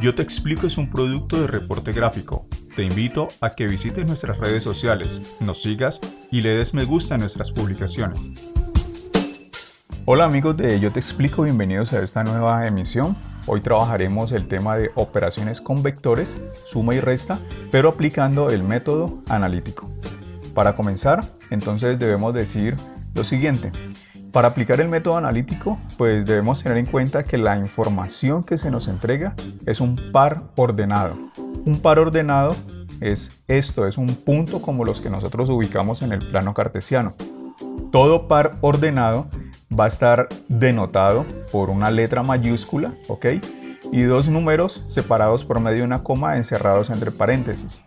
Yo Te Explico es un producto de Reporte Gráfico. Te invito a que visites nuestras redes sociales, nos sigas y le des me gusta a nuestras publicaciones. Hola amigos de Yo Te Explico, bienvenidos a esta nueva emisión. Hoy trabajaremos el tema de operaciones con vectores, suma y resta, pero aplicando el método analítico. Para comenzar, entonces debemos decir lo siguiente. Para aplicar el método analítico, pues debemos tener en cuenta que la información que se nos entrega es un par ordenado. Un par ordenado es esto, es un punto como los que nosotros ubicamos en el plano cartesiano. Todo par ordenado va a estar denotado por una letra mayúscula, ¿ok? Y dos números separados por medio de una coma encerrados entre paréntesis.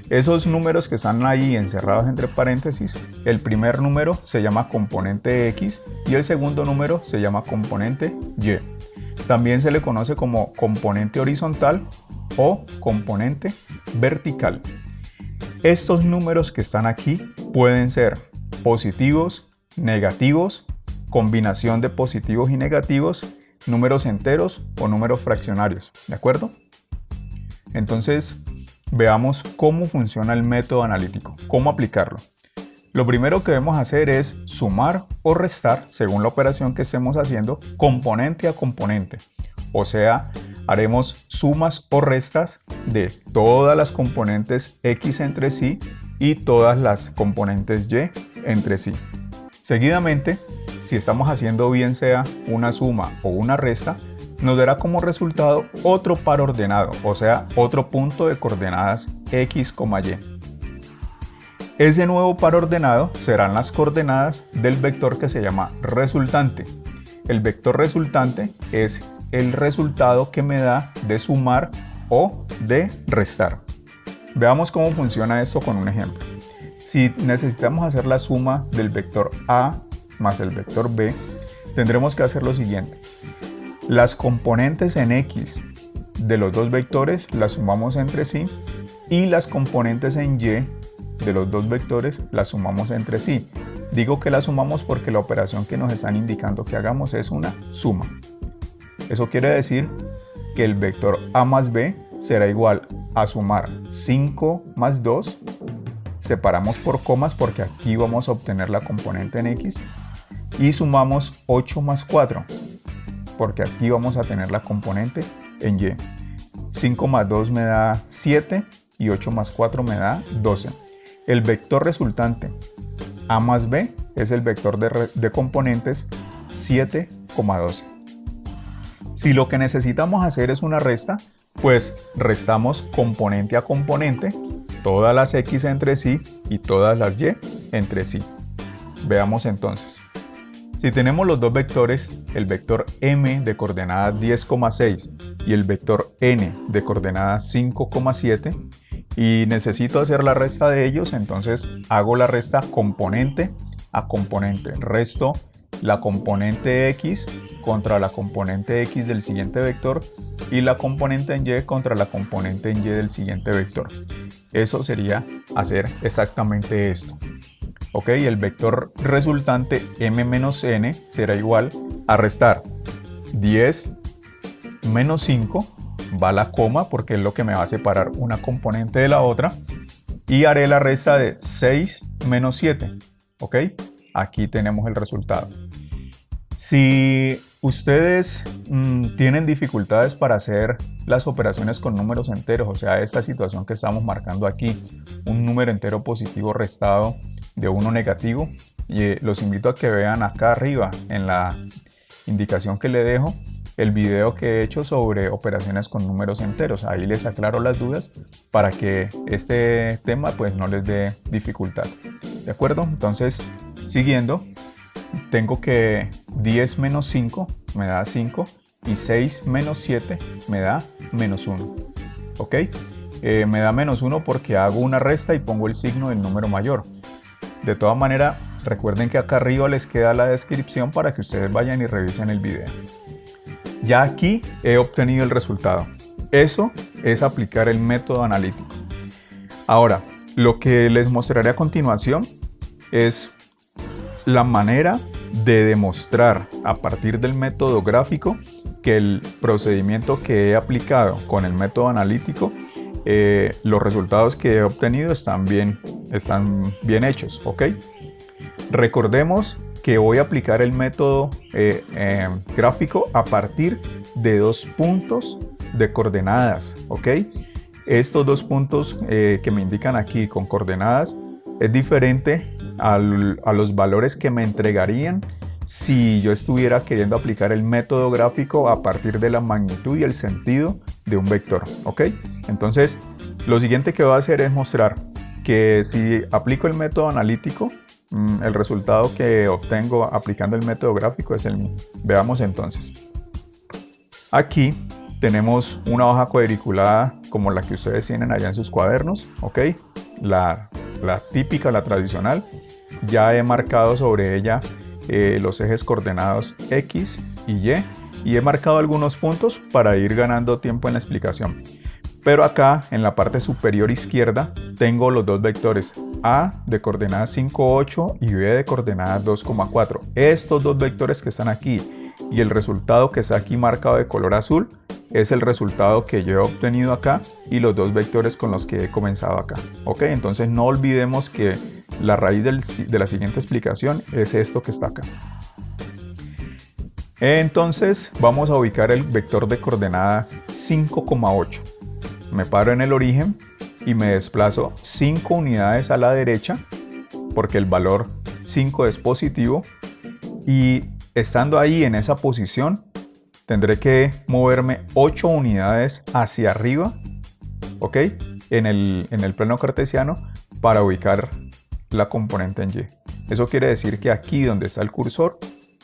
Esos números que están ahí encerrados entre paréntesis, el primer número se llama componente X y el segundo número se llama componente Y. También se le conoce como componente horizontal o componente vertical. Estos números que están aquí pueden ser positivos, negativos, combinación de positivos y negativos, números enteros o números fraccionarios, ¿de acuerdo? Entonces, veamos cómo funciona el método analítico, cómo aplicarlo. Lo primero que debemos hacer es sumar o restar, según la operación que estemos haciendo, componente a componente. O sea, haremos sumas o restas de todas las componentes X entre sí y todas las componentes Y entre sí. Seguidamente, si estamos haciendo bien sea una suma o una resta, nos dará como resultado otro par ordenado, o sea, otro punto de coordenadas X, Y. Ese nuevo par ordenado serán las coordenadas del vector que se llama resultante. El vector resultante es el resultado que me da de sumar o de restar. Veamos cómo funciona esto con un ejemplo. Si necesitamos hacer la suma del vector A más el vector B, tendremos que hacer lo siguiente. Las componentes en X de los dos vectores las sumamos entre sí y las componentes en Y de los dos vectores las sumamos entre sí. Digo que las sumamos porque la operación que nos están indicando que hagamos es una suma. Eso quiere decir que el vector A más B será igual a sumar 5 más 2, separamos por comas porque aquí vamos a obtener la componente en X, y sumamos 8 más 4. Porque aquí vamos a tener la componente en Y. 5 más 2 me da 7 y 8 más 4 me da 12. El vector resultante A más B es el vector de componentes 7,12. Si lo que necesitamos hacer es una resta, pues restamos componente a componente, todas las X entre sí y todas las Y entre sí. Veamos entonces. Si tenemos los dos vectores, el vector m de coordenadas 10,6 y el vector n de coordenadas 5,7 y necesito hacer la resta de ellos, entonces hago la resta componente a componente. Resto la componente x contra la componente x del siguiente vector y la componente en y contra la componente en y del siguiente vector. Eso sería hacer exactamente esto. Ok, el vector resultante m menos n será igual a restar 10 menos 5, va la coma porque es lo que me va a separar una componente de la otra, y haré la resta de 6 menos 7. Ok, aquí tenemos el resultado. Si ustedes tienen dificultades para hacer las operaciones con números enteros, o sea, esta situación que estamos marcando aquí, un número entero positivo restado de uno negativo, los invito a que vean acá arriba en la indicación que le dejo el video que he hecho sobre operaciones con números enteros. Ahí les aclaro las dudas para que este tema pues no les dé dificultad. ¿De acuerdo? Entonces, siguiendo, tengo que 10 menos 5 me da 5 y 6 menos 7 me da menos 1. ¿Ok? Me da menos 1 porque hago una resta y pongo el signo del número mayor. De todas maneras, recuerden que acá arriba les queda la descripción para que ustedes vayan y revisen el video. Ya aquí he obtenido el resultado. Eso es aplicar el método analítico. Ahora, lo que les mostraré a continuación es la manera de demostrar a partir del método gráfico que el procedimiento que he aplicado con el método analítico, los resultados que he obtenido están bien hechos, ¿ok? Recordemos que voy a aplicar el método gráfico a partir de 2 puntos de coordenadas, ¿ok? Estos 2 puntos que me indican aquí con coordenadas es diferente a los valores que me entregarían si yo estuviera queriendo aplicar el método gráfico a partir de la magnitud y el sentido de un vector, ¿ok? Entonces, lo siguiente que voy a hacer es mostrar que si aplico el método analítico, el resultado que obtengo aplicando el método gráfico es el mismo. Veamos entonces. Aquí tenemos una hoja cuadriculada como la que ustedes tienen allá en sus cuadernos, ¿ok? La típica, la tradicional. Ya he marcado sobre ella los ejes coordenados X y he marcado algunos puntos para ir ganando tiempo en la explicación. Pero acá en la parte superior izquierda tengo los dos vectores A de coordenadas 5,8 y B de coordenadas 2,4. Estos dos vectores que están aquí y el resultado que está aquí marcado de color azul es el resultado que yo he obtenido acá y los dos vectores con los que he comenzado acá. ¿Ok? Entonces no olvidemos que la raíz de la siguiente explicación es esto que está acá. Entonces vamos a ubicar el vector de coordenadas 5,8. Me paro en el origen y me desplazo 5 unidades a la derecha porque el valor 5 es positivo y estando ahí en esa posición tendré que moverme 8 unidades hacia arriba, ¿ok? En el plano cartesiano para ubicar la componente en Y. Eso quiere decir que aquí donde está el cursor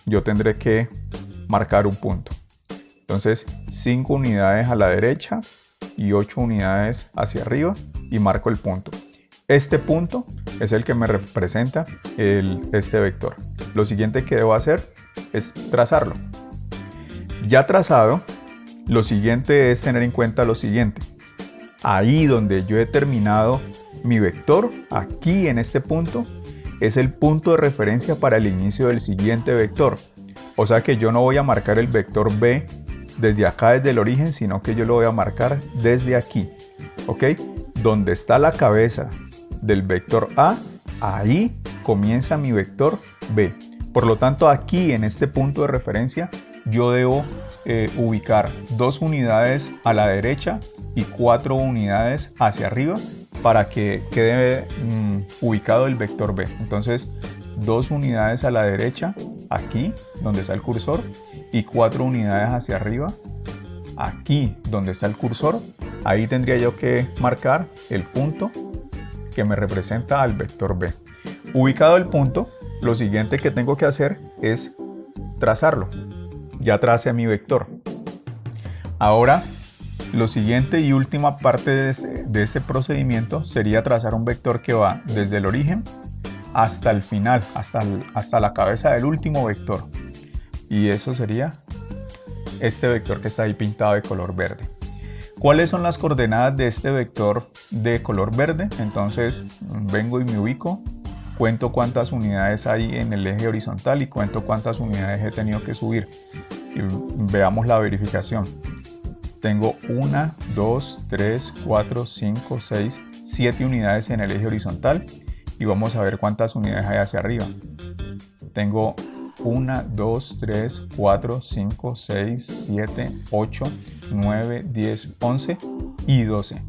yo tendré que marcar un punto. Entonces 5 unidades a la derecha y 8 unidades hacia arriba y marco el punto. Este punto es el que me representa este vector. Lo siguiente que debo hacer es trazarlo. Ya trazado, lo siguiente es tener en cuenta lo siguiente. Ahí donde yo he terminado mi vector, aquí en este punto, es el punto de referencia para el inicio del siguiente vector. O sea que yo no voy a marcar el vector B desde acá, desde el origen, sino que yo lo voy a marcar desde aquí, ¿ok? Donde está la cabeza del vector A, ahí comienza mi vector B. Por lo tanto, aquí en este punto de referencia, yo debo ubicar 2 unidades a la derecha y 4 unidades hacia arriba para que quede ubicado el vector B. Entonces, 2 unidades a la derecha, aquí donde está el cursor, y 4 unidades hacia arriba, aquí donde está el cursor. Ahí tendría yo que marcar el punto que me representa al vector B. Ubicado el punto, lo siguiente que tengo que hacer es trazarlo. Ya tracé mi vector. Ahora, lo siguiente y última parte de este procedimiento sería trazar un vector que va desde el origen hasta el final, hasta la cabeza del último vector. Y eso sería este vector que está ahí pintado de color verde. ¿Cuáles son las coordenadas de este vector de color verde? Entonces vengo y me ubico, cuento cuántas unidades hay en el eje horizontal y cuento cuántas unidades he tenido que subir. Y veamos la verificación. Tengo 1, 2, 3, 4, 5, 6, 7 unidades en el eje horizontal y vamos a ver cuántas unidades hay hacia arriba. Tengo 1, 2, 3, 4, 5, 6, 7, 8, 9, 10, 11 y 12.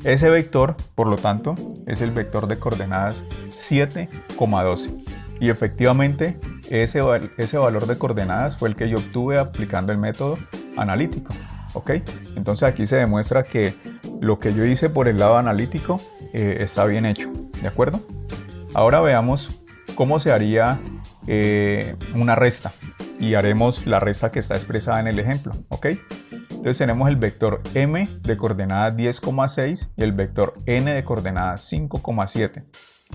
Ese vector, por lo tanto, es el vector de coordenadas 7,12. Y efectivamente, ese valor de coordenadas fue el que yo obtuve aplicando el método analítico. ¿Ok? Entonces aquí se demuestra que lo que yo hice por el lado analítico está bien hecho. ¿De acuerdo? Ahora veamos cómo se haría una resta. Y haremos la resta que está expresada en el ejemplo. ¿Ok? Entonces tenemos el vector m de coordenadas 10,6 y el vector n de coordenadas 5,7.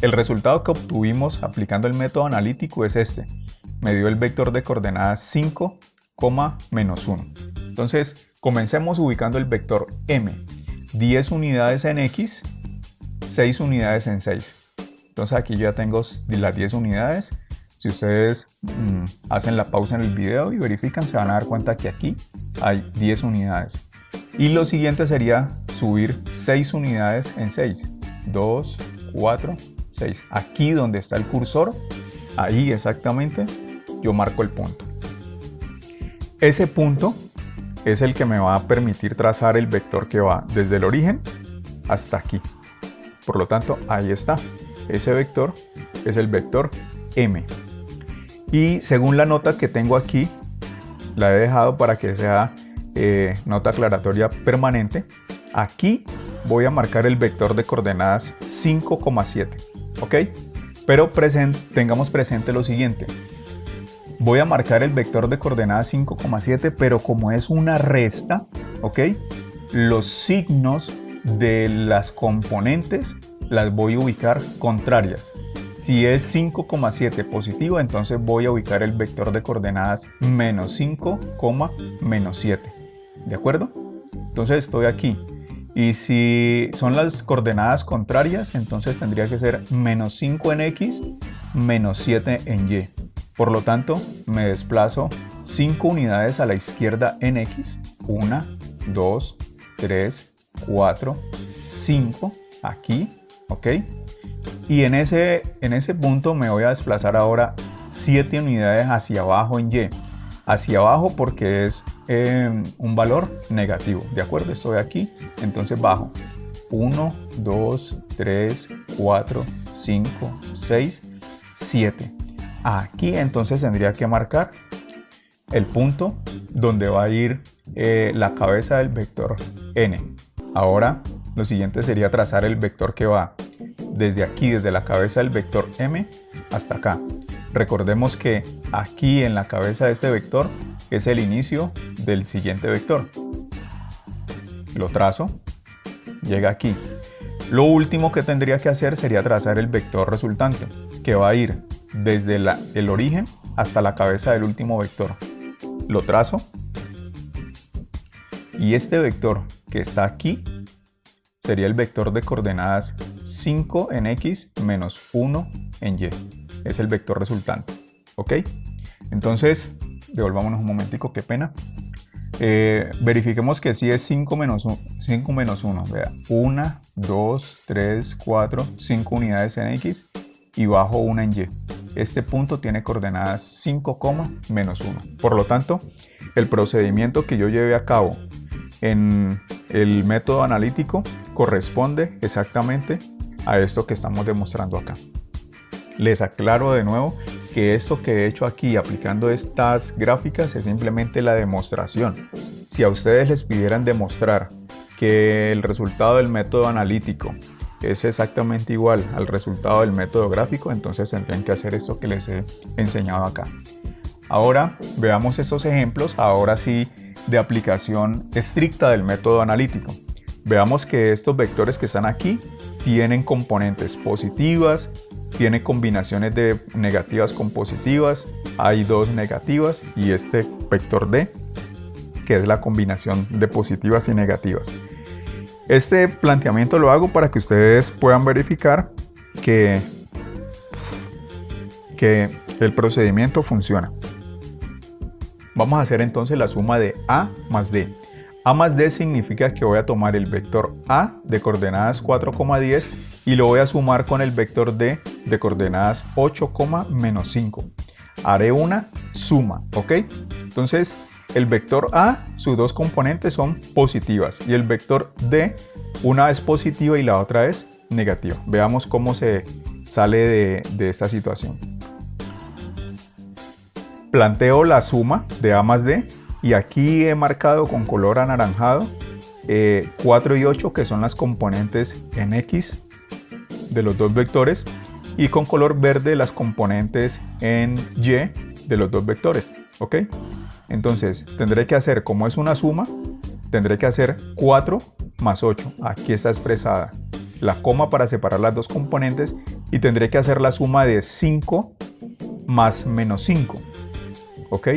El resultado que obtuvimos aplicando el método analítico es este. Me dio el vector de coordenadas 5, menos 1. Entonces, comencemos ubicando el vector m. 10 unidades en x, 6 unidades en 6. Entonces aquí ya tengo las 10 unidades, Si ustedes hacen la pausa en el video y verifican, se van a dar cuenta que aquí hay 10 unidades. Y lo siguiente sería subir 6 unidades en 6. 2, 4, 6. Aquí donde está el cursor, ahí exactamente, yo marco el punto. Ese punto es el que me va a permitir trazar el vector que va desde el origen hasta aquí. Por lo tanto, ahí está. Ese vector es el vector M. Y según la nota que tengo aquí, la he dejado para que sea nota aclaratoria permanente. Aquí voy a marcar el vector de coordenadas 5,7. ¿Ok? Pero tengamos presente lo siguiente. Voy a marcar el vector de coordenadas 5,7, pero como es una resta, ¿ok? Los signos de las componentes las voy a ubicar contrarias. Si es 5,7 positivo, entonces voy a ubicar el vector de coordenadas menos 5, menos 7. ¿De acuerdo? Entonces estoy aquí. Y si son las coordenadas contrarias, entonces tendría que ser menos 5 en X, menos 7 en Y. Por lo tanto, me desplazo 5 unidades a la izquierda en X. 1, 2, 3, 4, 5. Aquí, ¿ok? Y en ese punto me voy a desplazar ahora 7 unidades hacia abajo en Y. Hacia abajo porque es un valor negativo, ¿de acuerdo? Estoy aquí, entonces bajo. 1, 2, 3, 4, 5, 6, 7. Aquí entonces tendría que marcar el punto donde va a ir la cabeza del vector N. Ahora lo siguiente sería trazar el vector que va desde aquí, desde la cabeza del vector M hasta acá. Recordemos que aquí en la cabeza de este vector es el inicio del siguiente vector. Lo trazo, llega aquí. Lo último que tendría que hacer sería trazar el vector resultante, que va a ir desde el origen hasta la cabeza del último vector. Lo trazo. Y este vector que está aquí sería el vector de coordenadas 5 en X menos 1 en Y. Es el vector resultante. ¿Ok? Entonces, devolvámonos un momentico, qué pena. Verifiquemos que sí es 5 menos 1. Vea, 1, 2, 3, 4, 5 unidades en X y bajo 1 en Y. Este punto tiene coordenadas 5, menos 1. Por lo tanto, el procedimiento que yo lleve a cabo en el método analítico corresponde exactamente a esto que estamos demostrando acá. Les aclaro de nuevo que esto que he hecho aquí aplicando estas gráficas es simplemente la demostración. Si a ustedes les pidieran demostrar que el resultado del método analítico es exactamente igual al resultado del método gráfico, entonces tendrían que hacer esto que les he enseñado acá. Ahora veamos estos ejemplos, ahora sí de aplicación estricta del método analítico. Veamos que estos vectores que están aquí tienen componentes positivas, tiene combinaciones de negativas con positivas, hay 2 negativas y este vector D, que es la combinación de positivas y negativas. Este planteamiento lo hago para que ustedes puedan verificar que el procedimiento funciona. Vamos a hacer entonces la suma de A más D. A más D significa que voy a tomar el vector A de coordenadas 4,10 y lo voy a sumar con el vector D de coordenadas 8, menos 5. Haré una suma, ¿ok? Entonces, el vector A, sus 2 componentes son positivas y el vector D, una es positiva y la otra es negativa. Veamos cómo se sale de esta situación. Planteo la suma de A más D y aquí he marcado con color anaranjado 4 y 8, que son las componentes en X de los 2 vectores, y con color verde las componentes en Y de los 2 vectores. ¿Ok? Entonces tendré que hacer, como es una suma, tendré que hacer 4 más 8. Aquí está expresada la coma para separar las 2 componentes y tendré que hacer la suma de 5 más menos 5. ¿Ok?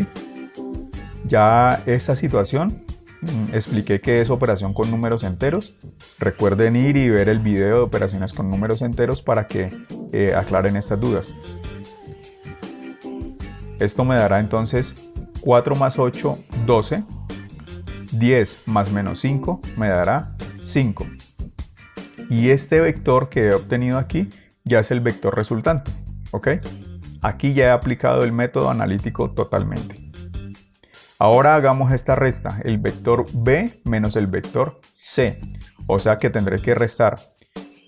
Ya esta situación expliqué que es operación con números enteros. Recuerden ir y ver el video de operaciones con números enteros para que aclaren estas dudas. Esto me dará entonces 4 más 8, 12. 10 más menos 5 me dará 5. Y este vector que he obtenido aquí ya es el vector resultante. ¿Ok? Aquí ya he aplicado el método analítico totalmente. Ahora hagamos esta resta, el vector b menos el vector c. O sea que tendré que restar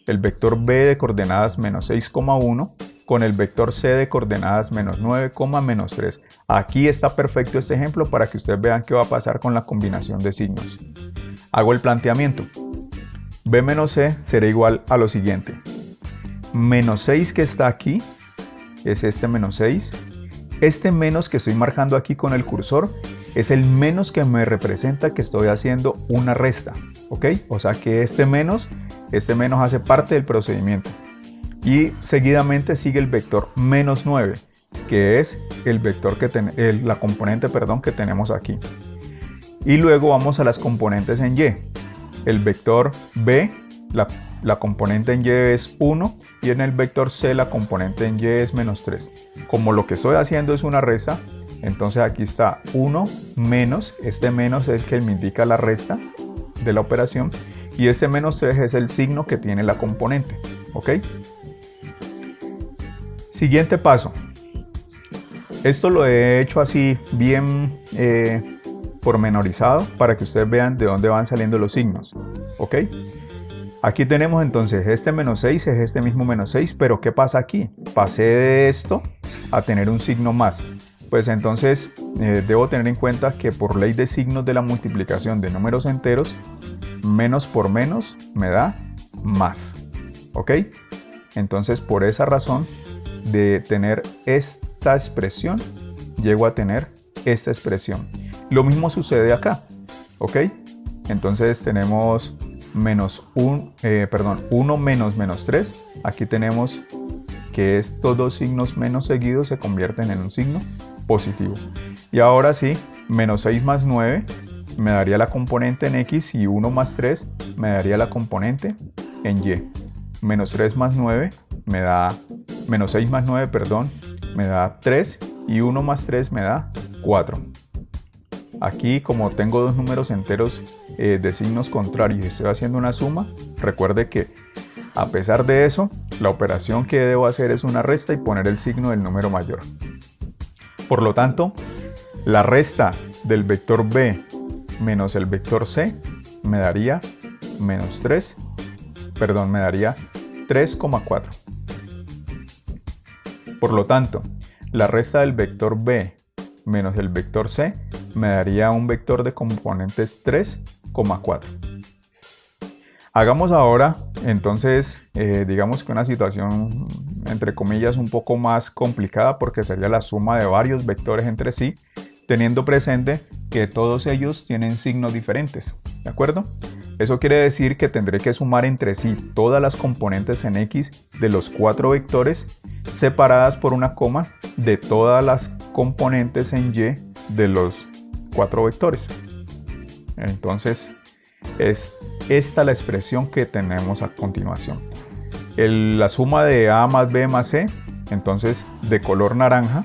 el vector b de coordenadas menos 6,1 con el vector c de coordenadas menos 9, menos 3. Aquí está perfecto este ejemplo para que ustedes vean qué va a pasar con la combinación de signos. Hago el planteamiento. b menos c será igual a lo siguiente. Menos 6 que está aquí es este menos 6. Este menos que estoy marcando aquí con el cursor es el menos que me representa que estoy haciendo una resta. ¿Ok? O sea que este menos hace parte del procedimiento. Y seguidamente sigue el vector menos 9, que es el vector la componente que tenemos aquí. Y luego vamos a las componentes en y. El vector b, la componente en y es 1 y en el vector c la componente en y es menos 3. Como lo que estoy haciendo es una resta, entonces aquí está 1 menos, este menos es el que me indica la resta de la operación y este menos 3 es el signo que tiene la componente. ¿Ok? Siguiente paso. Esto lo he hecho así bien pormenorizado para que ustedes vean de dónde van saliendo los signos. ¿Ok? Aquí tenemos entonces este menos 6 es este mismo menos 6, pero ¿qué pasa aquí? Pasé de esto a tener un signo más. Pues entonces debo tener en cuenta que por ley de signos de la multiplicación de números enteros, menos por menos me da más. ¿Ok? Entonces por esa razón de tener esta expresión, llego a tener esta expresión. Lo mismo sucede acá. ¿Ok? Entonces tenemos menos 1 menos menos 3. Aquí tenemos que estos dos signos menos seguidos se convierten en un signo positivo. Y ahora sí, menos 6 más 9 me daría la componente en x y 1 más 3 me daría la componente en y. Menos 3 más 9 me da, menos 6 más 9, perdón, me da 3 y 1 más 3 me da 4. Aquí, como tengo dos números enteros de signos contrarios y estoy haciendo una suma, recuerde que a pesar de eso, la operación que debo hacer es una resta y poner el signo del número mayor. Por lo tanto, la resta del vector b menos el vector c me daría menos 3, perdón, me daría 3,4. Por lo tanto, la resta del vector b menos el vector c me daría un vector de componentes 3,4. Hagamos ahora, entonces, digamos que una situación, entre comillas, un poco más complicada porque sería la suma de varios vectores entre sí, teniendo presente que todos ellos tienen signos diferentes, ¿de acuerdo? Eso quiere decir que tendré que sumar entre sí todas las componentes en x de los 4 vectores separadas por una coma de todas las componentes en y de los 4 vectores. Entonces, es esta la expresión que tenemos a continuación. La suma de a más b más c, entonces de color naranja,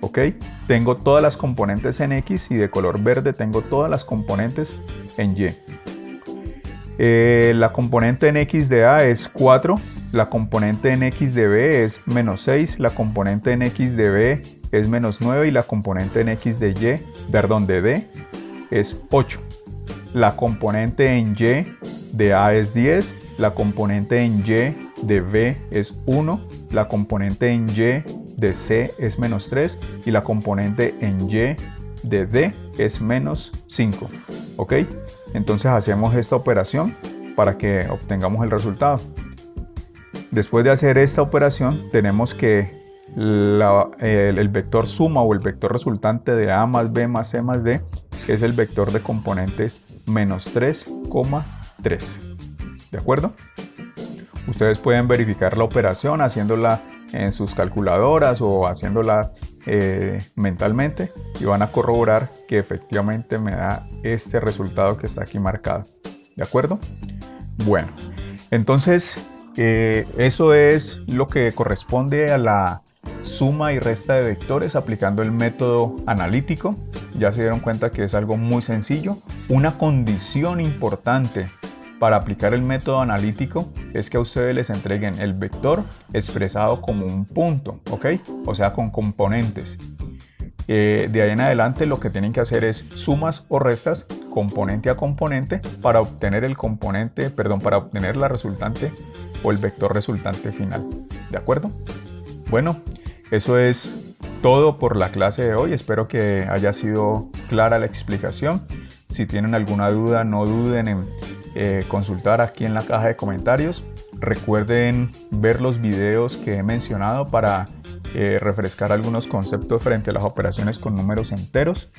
¿ok? Tengo todas las componentes en x y de color verde tengo todas las componentes en y. La componente en x de a es 4, la componente en x de b es menos 6, la componente en x de b es menos 9 y la componente en x de d es 8. La componente en y de a es 10, la componente en y de b es 1, la componente en y de c es menos 3 y la componente en y de d es menos 5. ¿Ok? Entonces hacemos esta operación para que obtengamos el resultado. Después de hacer esta operación tenemos que el vector suma o el vector resultante de a más b más c más d es el vector de componentes menos 3,3. ¿De acuerdo? Ustedes pueden verificar la operación haciéndola en sus calculadoras o haciéndola mentalmente y van a corroborar que efectivamente me da este resultado que está aquí marcado. ¿De acuerdo? Bueno, entonces eso es lo que corresponde a la suma y resta de vectores aplicando el método analítico. Ya se dieron cuenta que es algo muy sencillo. Una condición importante para aplicar el método analítico es que a ustedes les entreguen el vector expresado como un punto, ¿ok? O sea, con componentes. De ahí en adelante lo que tienen que hacer es sumas o restas componente a componente para obtener para obtener la resultante o el vector resultante final. ¿De acuerdo? Bueno, eso es todo por la clase de hoy. Espero que haya sido clara la explicación. Si tienen alguna duda, no duden en consultar aquí en la caja de comentarios. Recuerden ver los videos que he mencionado para refrescar algunos conceptos frente a las operaciones con números enteros.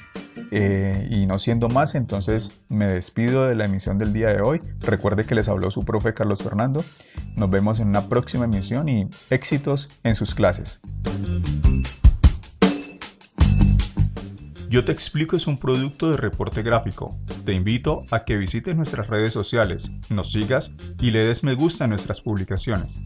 Y no siendo más, entonces me despido de la emisión del día de hoy. Recuerde que les habló su profe Carlos Fernando. Nos vemos en una próxima emisión y éxitos en sus clases. Yo Te Explico es un producto de Reporte Gráfico. Te invito a que visites nuestras redes sociales, nos sigas y le des me gusta a nuestras publicaciones.